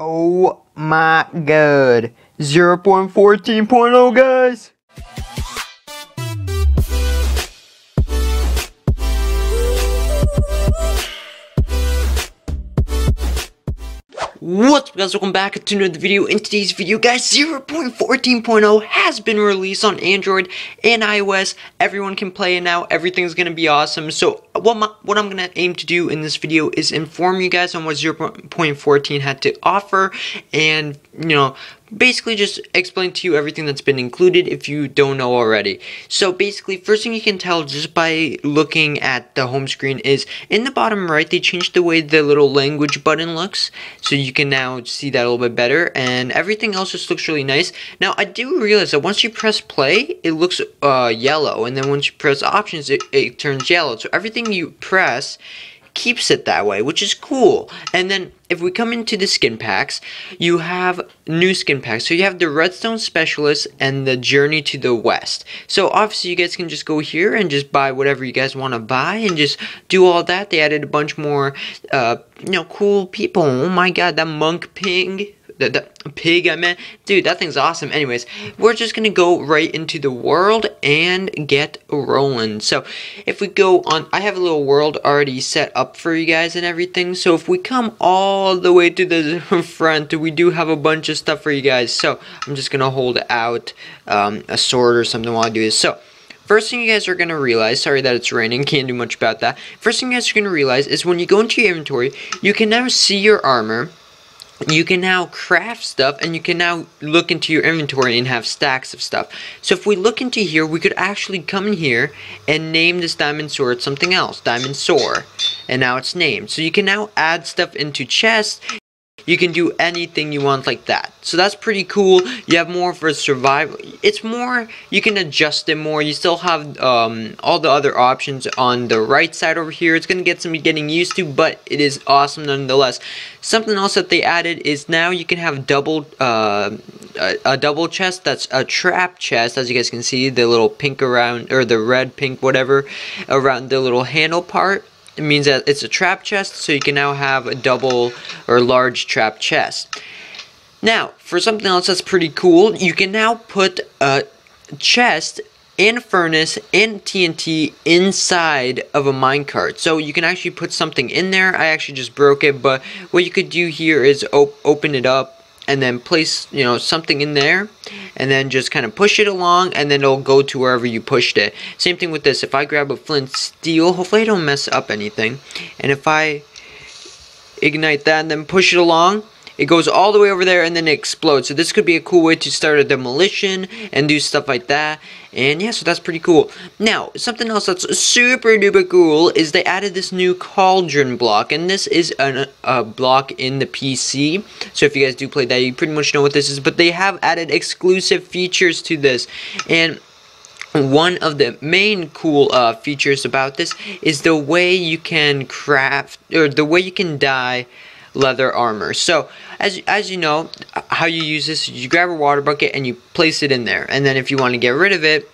Oh my god. 0.14.0 guys. What's up guys, welcome back to another video. In today's video guys, 0.14.0 has been released on Android and iOS. Everyone can play it now, everything's gonna be awesome. So what I'm gonna aim to do in this video is inform you guys on what 0.14 had to offer, and basically just explain to you everything that's been included if you don't know already. So basically, first thing you can tell just by looking at the home screen is in the bottom right, they changed the way the little language button looks. So you can now see that a little bit better, and everything else just looks really nice. Now, I do realize that once you press play, it looks yellow, and then once you press options, it turns yellow. So everything you press keeps it that way, which is cool. And then if we come into the skin packs, you have new skin packs. So you have the Redstone Specialist and the Journey to the West. So obviously you guys can just go here and just buy whatever you guys want to buy and just do all that. They added a bunch more cool people. Oh my god, that monk pig. The pig I meant. Dude, that thing's awesome. Anyways, we're just gonna go right into the world and get rolling. So if we go on, I have a little world already set up for you guys and everything. So if we come all the way to the front, we do have a bunch of stuff for you guys. So I'm just gonna hold out a sword or something while I do this. So first thing you guys are going to realize, sorry that it's raining, can't do much about that. First thing you guys are going to realize is when you go into your inventory, you can now see your armor. You can now craft stuff, and you can now look into your inventory and have stacks of stuff. So if we look into here, we could actually come in here and name this diamond sword something else, diamond sword, and now it's named. So you can now add stuff into chests. You can do anything you want like that. So that's pretty cool. You have more for survival. It's more, you can adjust it more. You still have all the other options on the right side over here. It's going to get some getting used to, but it is awesome nonetheless. Something else that they added is now you can have a double chest. That's a trap chest, as you guys can see, the little pink around, or the red, pink, whatever, around the little handle part. It means that it's a trap chest, so you can now have a double or large trap chest. Now, for something else that's pretty cool, you can now put a chest and furnace and TNT inside of a minecart. So you can actually put something in there. I actually just broke it, but what you could do here is open it up and then place, something in there, and then just kind of push it along, and then it'll go to wherever you pushed it. Same thing with this. If I grab a flint steel, hopefully I don't mess up anything, and if I ignite that and then push it along, it goes all the way over there and then it explodes. So this could be a cool way to start a demolition and do stuff like that. And yeah, so that's pretty cool. Now, something else that's super duper cool is they added this new cauldron block. And this is a block in the PC. So if you guys do play that, you pretty much know what this is. But they have added exclusive features to this. And one of the main cool features about this is the way you can craft, or the way you can dye leather armor. So as you know, how you use this is you grab a water bucket and you place it in there, and then if you want to get rid of it,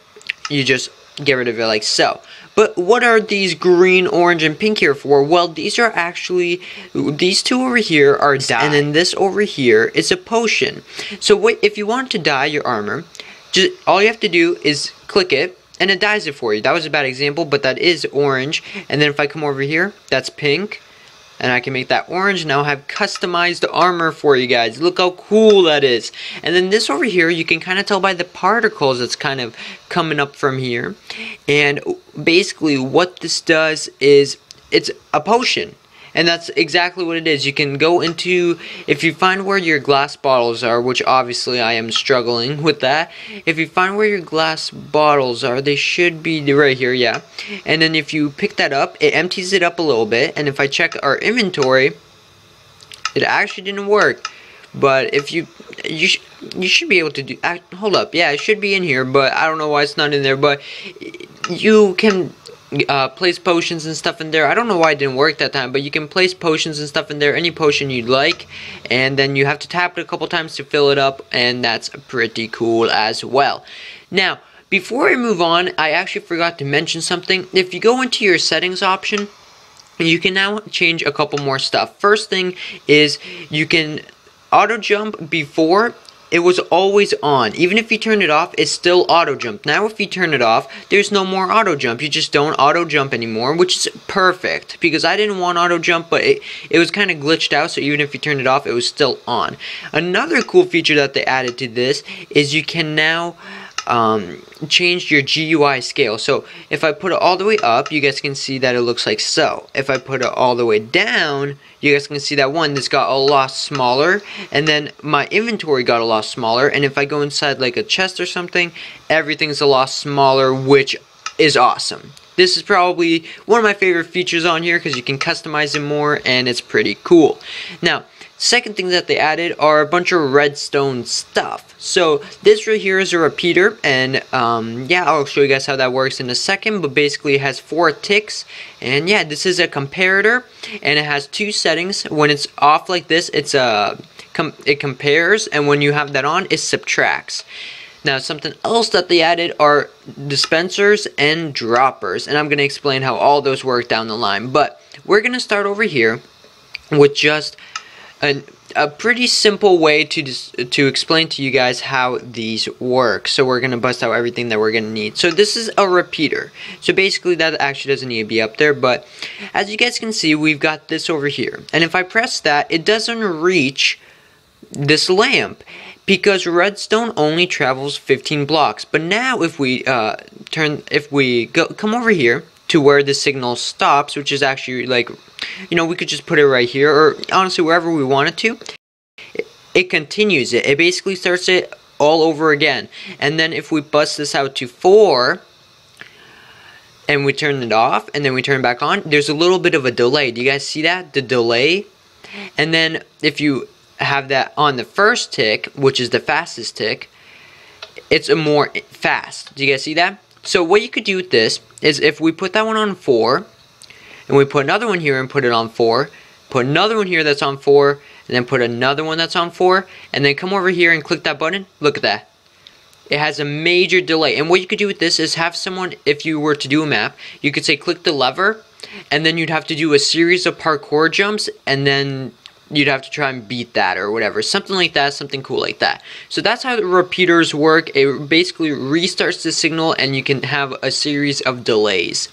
you just get rid of it like so. But what are these green, orange, and pink here for? Well, these are actually, these two over here are dye, and then this over here is a potion. So if you want to dye your armor, just all you have to do is click it and it dyes it for you. That was a bad example, but that is orange. And then if I come over here, that's pink, and I can make that orange. Now I have customized armor for you guys. Look how cool that is. And then this over here, you can kind of tell by the particles that's kind of coming up from here. And basically what this does is it's a potion. And that's exactly what it is. You can go into, if you find where your glass bottles are, which obviously I am struggling with that. If you find where your glass bottles are, they should be right here, yeah. And then if you pick that up, it empties it up a little bit. And if I check our inventory, it actually didn't work. But if you should be able to do, hold up, yeah, it should be in here, but I don't know why it's not in there. But you can place potions and stuff in there. I don't know why it didn't work that time, but you can place potions and stuff in there, any potion you'd like, and then you have to tap it a couple times to fill it up, and that's pretty cool as well. Now, before I move on, I actually forgot to mention something. If you go into your settings option, you can now change a couple more stuff. First thing is you can auto jump before, it was always on. Even if you turn it off, it's still auto jump. Now if you turn it off, there's no more auto jump. You just don't auto jump anymore, which is perfect, because I didn't want auto jump, but it was kind of glitched out, so even if you turned it off, it was still on. Another cool feature that they added to this is you can now change your GUI scale. So if I put it all the way up, you guys can see that it looks like so. If I put it all the way down, you guys can see that this got a lot smaller, and then my inventory got a lot smaller, and if I go inside like a chest or something, everything's a lot smaller, which is awesome. This is probably one of my favorite features on here because you can customize it more, and it's pretty cool. Now, second thing that they added are a bunch of redstone stuff. So this right here is a repeater, and yeah, I'll show you guys how that works in a second, but basically it has 4 ticks, and yeah, this is a comparator, and it has 2 settings. When it's off like this, it compares, and when you have that on, it subtracts. Now, something else that they added are dispensers and droppers, and I'm going to explain how all those work down the line, but we're going to start over here with just a pretty simple way to explain to you guys how these work. So we're going to bust out everything that we're going to need. So this is a repeater. So basically that actually doesn't need to be up there, but as you guys can see, we've got this over here. And if I press that, it doesn't reach this lamp, because redstone only travels 15 blocks. But now if we come over here to where the signal stops, which is actually like, you know, we could just put it right here, or honestly wherever we want it to, it continues it. It basically starts it all over again. And then if we bust this out to 4 and we turn it off and then we turn it back on, there's a little bit of a delay. Do you guys see that? The delay. And then if you have that on the first tick, which is the fastest tick, it's a more fast. Do you guys see that? So what you could do with this is, if we put that one on 4 and we put another one here and put it on 4, put another one here that's on 4, and then put another one that's on 4, and then come over here and click that button, look at that. It has a major delay. And what you could do with this is have someone, if you were to do a map, you could say click the lever, and then you'd have to do a series of parkour jumps, and then you'd have to try and beat that or whatever. Something like that, something cool like that. So that's how the repeaters work. It basically restarts the signal, and you can have a series of delays.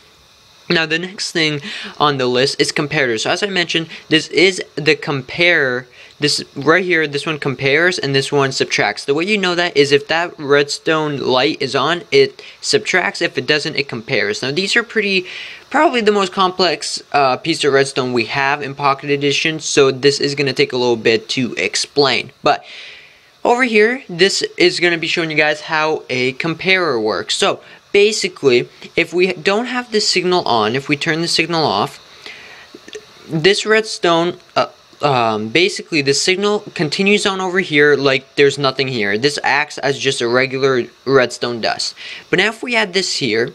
Now the next thing on the list is comparators. So as I mentioned, this is the compare. This right here, this one compares and this one subtracts. The way you know that is if that redstone light is on, it subtracts. If it doesn't, it compares. Now these are probably the most complex piece of redstone we have in Pocket Edition, so this is going to take a little bit to explain. But over here, this is going to be showing you guys how a comparer works. So basically, if we don't have the signal on, if we turn the signal off, this redstone, basically the signal continues on over here like there's nothing here. This acts as just a regular redstone does. But now if we add this here,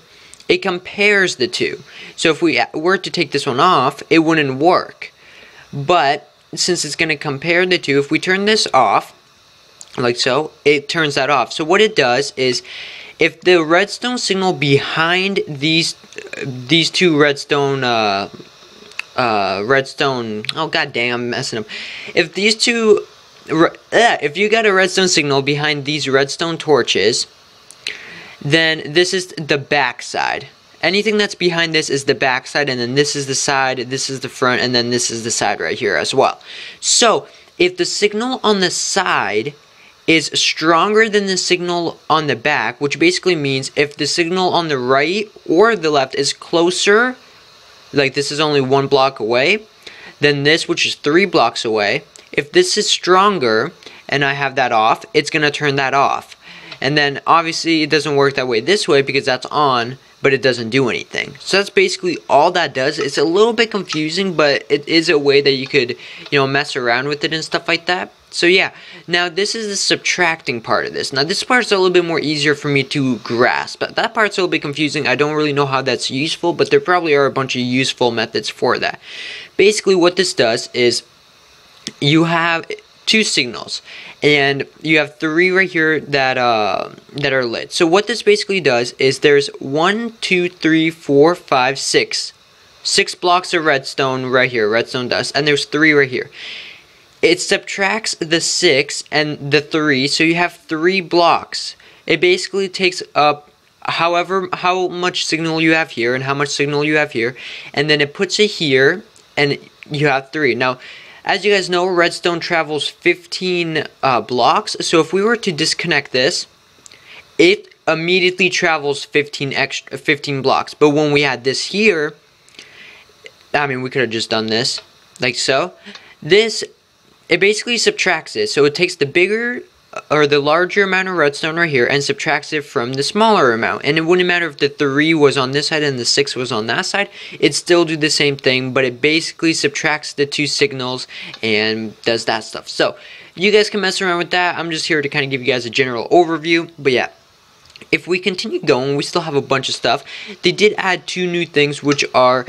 it compares the two. So if we were to take this one off, it wouldn't work. But since it's going to compare the two, if we turn this off, like so, it turns that off. So what it does is, if the redstone signal behind these two redstone, oh goddamn, I'm messing up. If these two, if you got a redstone signal behind these redstone torches, then this is the back side. Anything that's behind this is the back side, and then this is the side, this is the front, and then this is the side right here as well. So if the signal on the side is stronger than the signal on the back, which basically means if the signal on the right or the left is closer, like this is only 1 block away, then this, which is 3 blocks away, if this is stronger and I have that off, it's going to turn that off. And then obviously it doesn't work that way this way because that's on, but it doesn't do anything. So that's basically all that does. It's a little bit confusing, but it is a way that you could, you know, mess around with it and stuff like that. So yeah, now this is the subtracting part of this. Now this part's a little bit more easier for me to grasp, but that part's a little bit confusing. I don't really know how that's useful, but there probably are a bunch of useful methods for that. Basically what this does is you have 2 signals, and you have 3 right here that are lit. So what this basically does is there's 1, 2, 3, 4, 5, 6 blocks of redstone right here, redstone dust, and there's 3 right here. it subtracts the 6 and the 3, so you have 3 blocks. It basically takes up how much signal you have here and how much signal you have here, and then it puts it here, and you have 3. Now, as you guys know, redstone travels 15 blocks, so if we were to disconnect this, it immediately travels 15 blocks. But when we had this here, I mean, we could have just done this, like so. This, it basically subtracts it. So it takes the bigger or the larger amount of redstone right here and subtracts it from the smaller amount. And it wouldn't matter if the 3 was on this side and the 6 was on that side. It'd still do the same thing, but it basically subtracts the 2 signals and does that stuff. So you guys can mess around with that. I'm just here to kind of give you guys a general overview. But yeah, if we continue going, we still have a bunch of stuff. They did add 2 new things, which are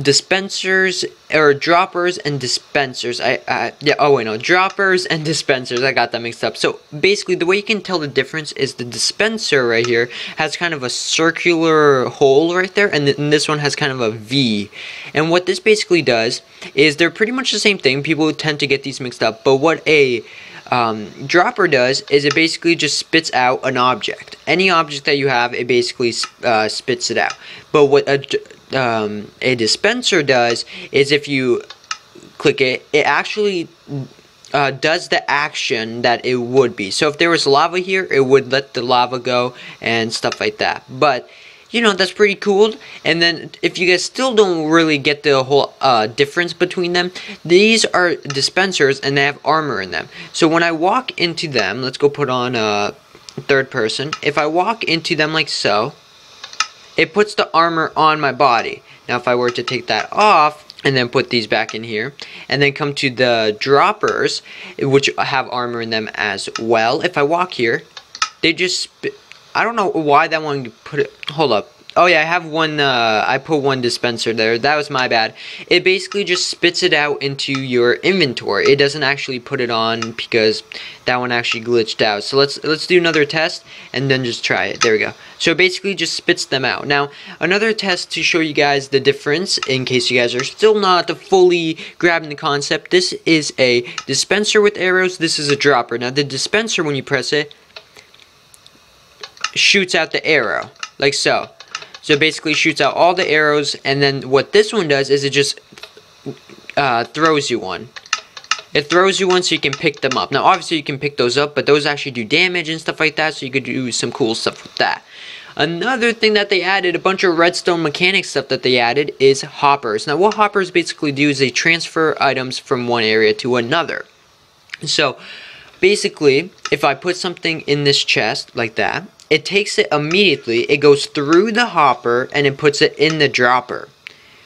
dispensers, or droppers and dispensers. Droppers and dispensers. I got that mixed up. So basically, the way you can tell the difference is the dispenser right here has kind of a circular hole right there, and this one has kind of a V. And what this basically does is they're pretty much the same thing. People tend to get these mixed up, but what a dropper does is it basically just spits out an object. Any object that you have, it basically spits it out. But what a dispenser does is if you click it, it actually does the action that it would be. So if there was lava here, it would let the lava go and stuff like that. But you know, that's pretty cool. And then if you guys still don't really get the whole difference between them, these are dispensers and they have armor in them. So when I walk into them, let's go put on third person. If I walk into them like so, it puts the armor on my body. Now if I were to take that off and then put these back in here and then come to the droppers, which have armor in them as well, if I walk here, they just I don't know why that one put it. Hold up. Oh yeah, I have one. I put one dispenser there. That was my bad. It basically just spits it out into your inventory. It doesn't actually put it on because that one actually glitched out. So let's do another test and then just try it. There we go. So it basically just spits them out. Now another test to show you guys the difference in case you guys are still not fully grabbing the concept. This is a dispenser with arrows. This is a dropper. Now the dispenser, when you press it, shoots out the arrow like so. So it basically shoots out all the arrows, and then what this one does is it just throws you one. It throws you one so you can pick them up. Now obviously you can pick those up, but those actually do damage and stuff like that, so you could do some cool stuff with that. Another thing that they added, a bunch of redstone mechanic stuff that they added, is hoppers. Now what hoppers basically do is they transfer items from one area to another. So basically, if I put something in this chest like that, it takes it immediately, it goes through the hopper, and it puts it in the dropper,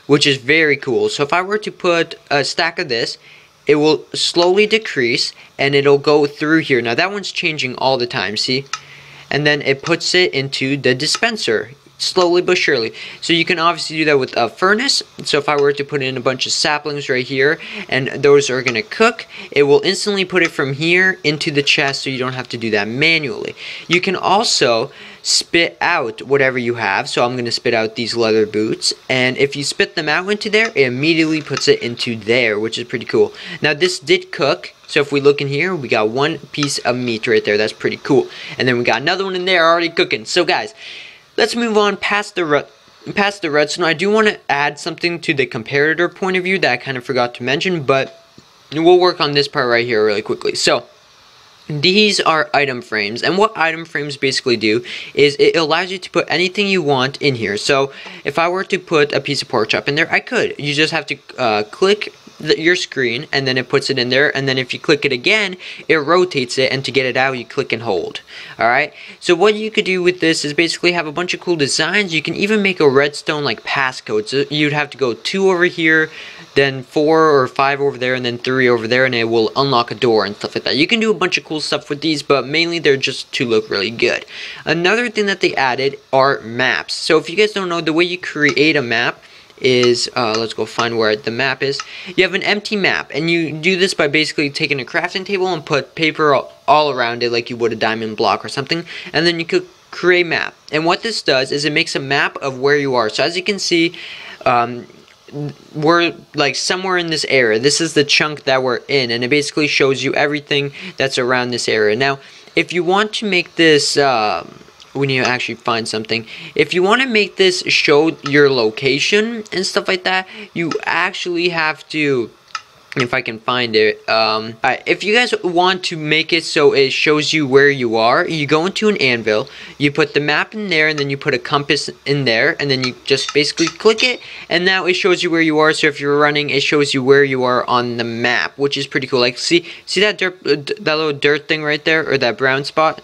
which is very cool. So if I were to put a stack of this, it will slowly decrease, and it'll go through here. Now that one's changing all the time, see? And then it puts it into the dispenser, slowly but surely. So you can obviously do that with a furnace. So if I were to put in a bunch of saplings right here and those are going to cook, it will instantly put it from here into the chest, so you don't have to do that manually. You can also spit out whatever you have. So I'm going to spit out these leather boots, and if you spit them out into there, it immediately puts it into there, which is pretty cool. Now this did cook. So if we look in here, we got one piece of meat right there. That's pretty cool. And then we got another one in there already cooking. So guys, let's move on past the redstone. I do want to add something to the comparator point of view that I kind of forgot to mention, but we'll work on this part right here really quickly. So these are item frames, and what item frames basically do is it allows you to put anything you want in here. So if I were to put a piece of pork chop in there, I could. You just have to click your screen, and then it puts it in there, and then if you click it again, it rotates it, and to get it out, you click and hold. Alright, so what you could do with this is basically have a bunch of cool designs. You can even make a redstone like passcode. So you'd have to go 2 over here, then 4 or 5 over there, and then 3 over there, and it will unlock a door and stuff like that. You can do a bunch of cool stuff with these, but mainly they're just to look really good. Another thing that they added are maps. So if you guys don't know, the way you create a map is, let's go find where the map is. You have an empty map, and you do this by basically taking a crafting table and put paper all around it like you would a diamond block or something, and then you could create map. And what this does is it makes a map of where you are. So as you can see, we're like somewhere in this area. This is the chunk that we're in, and it basically shows you everything that's around this area. Now, if you want to make this, we need to actually find something. If you want to make this show your location and stuff like that, you actually have to, if I can find it, if you guys want to make it so it shows you where you are, you go into an anvil, you put the map in there, and then you put a compass in there, and then you just basically click it, and now it shows you where you are. So if you're running, it shows you where you are on the map, which is pretty cool. Like, see that dirt, that little dirt thing right there, or that brown spot?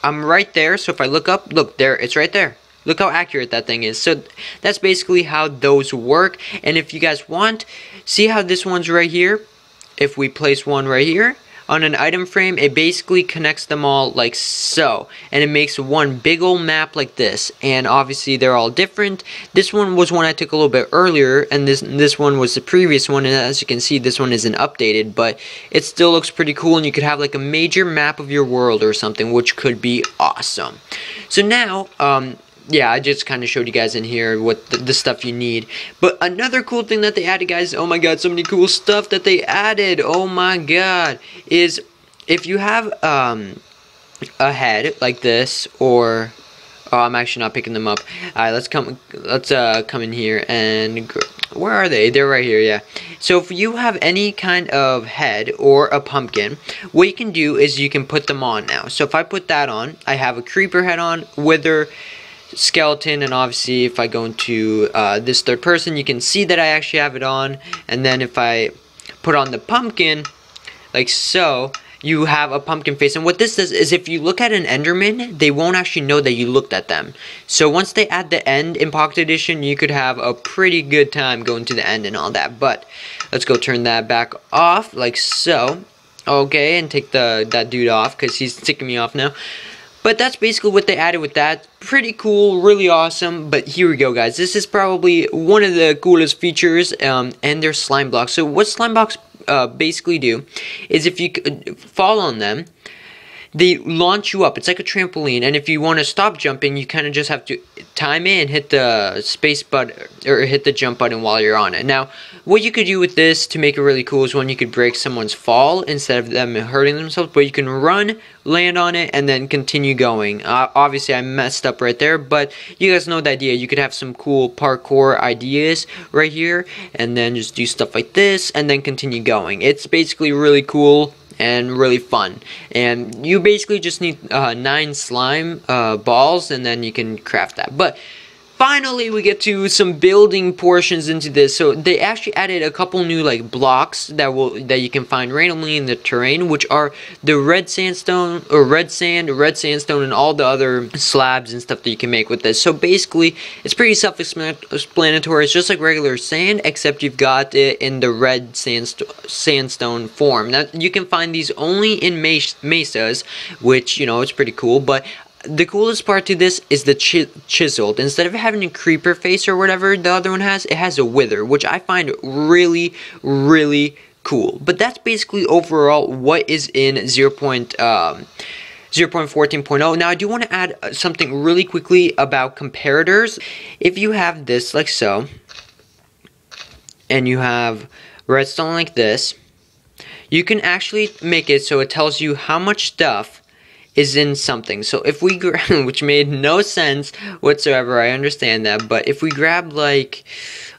I'm right there, so if I look up, look there, it's right there. Look how accurate that thing is. So that's basically how those work. And if you guys want, see how this one's right here? If we place one right here on an item frame, it basically connects them all like so. And it makes one big old map like this. And obviously they're all different. This one was one I took a little bit earlier, and this one was the previous one. And as you can see, this one isn't updated, but it still looks pretty cool. And you could have like a major map of your world or something, which could be awesome. So now, yeah, I just kind of showed you guys in here what the stuff you need. But another cool thing that they added, guys, oh my god, so many cool stuff that they added, oh my god, is if you have a head like this, or, oh, I'm actually not picking them up. Alright, let's come in here, and where are they? They're right here, yeah. So if you have any kind of head or a pumpkin, what you can do is you can put them on now. So if I put that on, I have a creeper head on, wither, skeleton, and obviously if I go into this third person, you can see that I actually have it on. And then if I put on the pumpkin like so, you have a pumpkin face. And what this does is if you look at an enderman, they won't actually know that you looked at them. So once they add the end in Pocket Edition, you could have a pretty good time going to the end and all that. But let's go turn that back off like so. Okay, and take that dude off because he's ticking me off now. But that's basically what they added with that. Pretty cool, really awesome. But here we go, guys. This is probably one of the coolest features, and their slime blocks. So what slime blocks basically do is if you fall on them, they launch you up. It's like a trampoline, and if you want to stop jumping, you kind of just have to time it and hit the space button, or hit the jump button while you're on it. Now, what you could do with this to make it really cool is, one, you could break someone's fall instead of them hurting themselves, but you can run, land on it, and then continue going. Obviously, I messed up right there, but you guys know the idea. You could have some cool parkour ideas right here, and then just do stuff like this, and then continue going. It's basically really cool and really fun, and you basically just need 9 slime balls, and then you can craft that. But finally, we get to some building portions into this. So they actually added a couple new like blocks that you can find randomly in the terrain, which are the red sandstone, or red sandstone, and all the other slabs and stuff that you can make with this. So basically, it's pretty self-explanatory. It's just like regular sand, except you've got it in the red sandstone form. Now, you can find these only in mesas, which, you know, it's pretty cool. But the coolest part to this is the chiseled. Instead of having a creeper face or whatever the other one has, it has a wither, which I find really, really cool. But that's basically overall what is in 0.14.0. Now, I do want to add something really quickly about comparators. If you have this like so, and you have redstone like this, you can actually make it so it tells you how much stuff is in something. So if we grab, which made no sense whatsoever, I understand that, but if we grab like,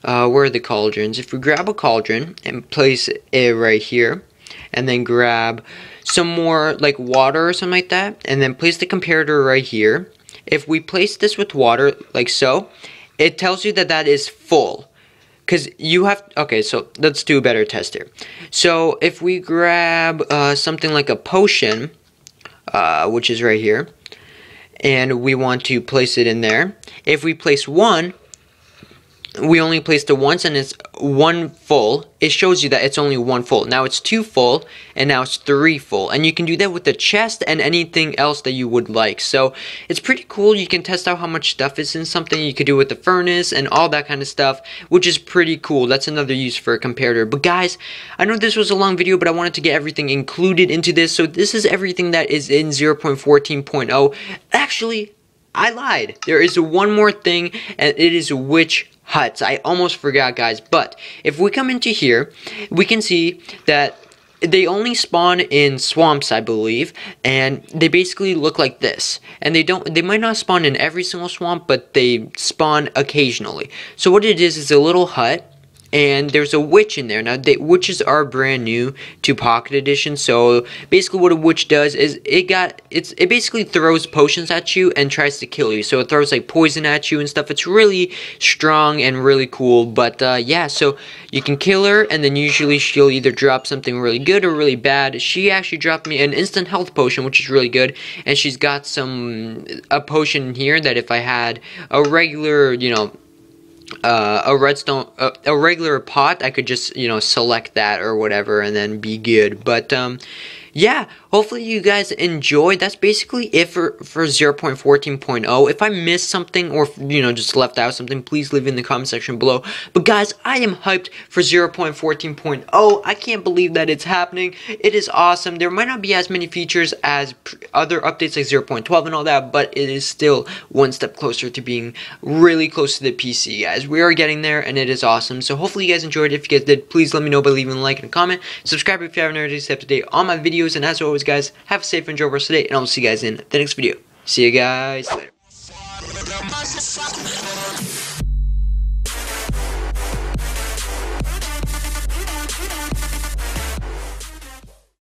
where are the cauldrons? If we grab a cauldron and place it right here, and then grab some more like water or something like that, and then place the comparator right here. If we place this with water like so, it tells you that that is full. Because you have, okay, so let's do a better test here. So if we grab something like a potion, which is right here, and we want to place it in there. If we place one, we only placed it once, and it's 1 full. It shows you that it's only 1 full. Now it's 2 full, and now it's 3 full. And you can do that with the chest and anything else that you would like. So it's pretty cool. You can test out how much stuff is in something. You could do it with the furnace and all that kind of stuff, which is pretty cool. That's another use for a comparator. But guys, I know this was a long video, but I wanted to get everything included into this. So this is everything that is in 0.14.0. Actually, I lied. There is one more thing, and it is which huts. I almost forgot, guys. But if we come into here, we can see that they only spawn in swamps, I believe, and they basically look like this. And they might not spawn in every single swamp, but they spawn occasionally. So what it is a little hut, and there's a witch in there. Now, witches are brand new to Pocket Edition, so basically what a witch does is it basically throws potions at you and tries to kill you. So it throws like poison at you and stuff. It's really strong and really cool, but yeah, so you can kill her, and then usually she'll either drop something really good or really bad. She actually dropped me an instant health potion, which is really good, and she's got a potion here that if I had a regular, you know, a redstone, a regular pot, I could just, you know, select that or whatever and then be good. But yeah, hopefully you guys enjoyed. That's basically it for 0.14.0. If I missed something or, you know, just left out something, please leave it in the comment section below. But guys, I am hyped for 0.14.0. I can't believe that it's happening. It is awesome. There might not be as many features as other updates like 0.12 and all that, but it is still one step closer to being really close to the PC, guys. We are getting there, and it is awesome. So hopefully you guys enjoyed. If you guys did, please let me know by leaving a like and a comment. Subscribe if you haven't already, to stay up to date on my videos. And as always, guys, have a safe and enjoyable rest of the day, and I'll see you guys in the next video. See you guys later.